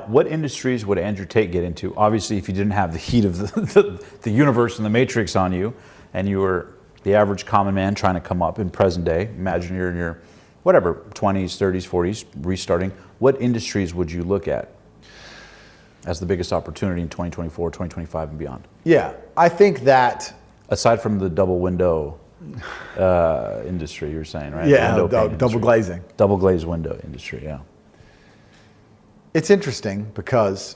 What industries would Andrew Tate get into? Obviously, if you didn't have the heat of the universe and the matrix on you, and you were the average common man trying to come up in present day, imagine you're in your, whatever, 20s, 30s, 40s, restarting, what industries would you look at as the biggest opportunity in 2024, 2025 and beyond? Yeah, I think that... Aside from the double window industry, you're saying, right? Yeah, double glazing. Double glazed window industry, yeah. It's interesting because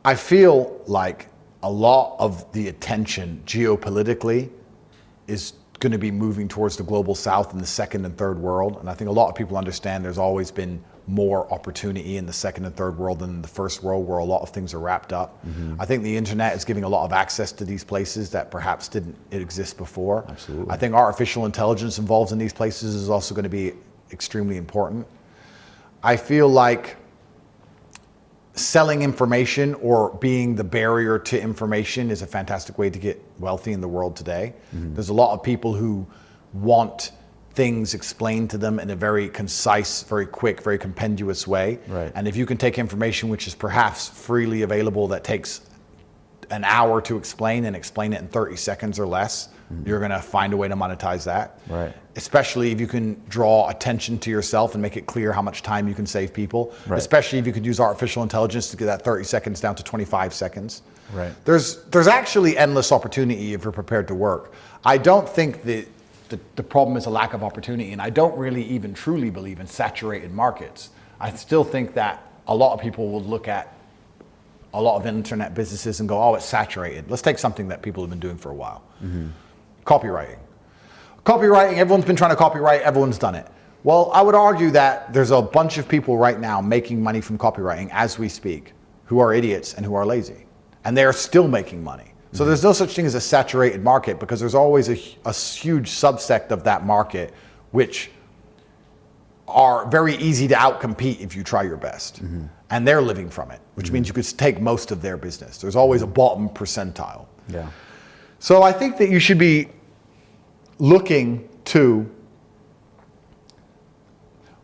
I feel like a lot of the attention geopolitically is going to be moving towards the global south and the second and third world. And I think a lot of people understand there's always been more opportunity in the second and third world than in the first world, where a lot of things are wrapped up. Mm-hmm. I think the internet is giving a lot of access to these places that perhaps didn't exist before. Absolutely. I think artificial intelligence involved in these places is also going to be extremely important. I feel like selling information or being the barrier to information is a fantastic way to get wealthy in the world today. Mm-hmm. There's a lot of people who want things explained to them in a very concise, very quick, very compendious way. Right. And if you can take information which is perhaps freely available that takes an hour to explain and explain it in 30 seconds or less, mm-hmm. you're going to find a way to monetize that. Right. Especially if you can draw attention to yourself and make it clear how much time you can save people. Right. Especially if you could use artificial intelligence to get that 30 seconds down to 25 seconds. Right. There's actually endless opportunity if you're prepared to work. I don't think that the problem is a lack of opportunity, and I don't really even truly believe in saturated markets. I still think that a lot of people will look at a lot of internet businesses and go, oh, it's saturated. Let's take something that people have been doing for a while. Mm-hmm. Copywriting. Copywriting, everyone's been trying to copyright, everyone's done it. Well, I would argue that there's a bunch of people right now making money from copywriting as we speak who are idiots and who are lazy. And they're still making money. So there's no such thing as a saturated market, because there's always a huge subsect of that market which are very easy to outcompete if you try your best. Mm-hmm. And they're living from it, which mm-hmm. means you could take most of their business. There's always a bottom percentile. Yeah. So I think that you should be looking to,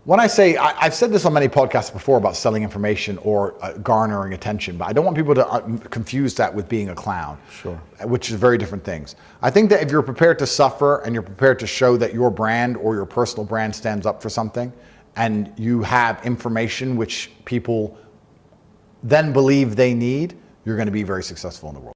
when I say, I've said this on many podcasts before about selling information or garnering attention, but I don't want people to confuse that with being a clown. Sure. Which is very different things. I think that if you're prepared to suffer and you're prepared to show that your brand or your personal brand stands up for something, and you have information which people then believe they need, you're going to be very successful in the world.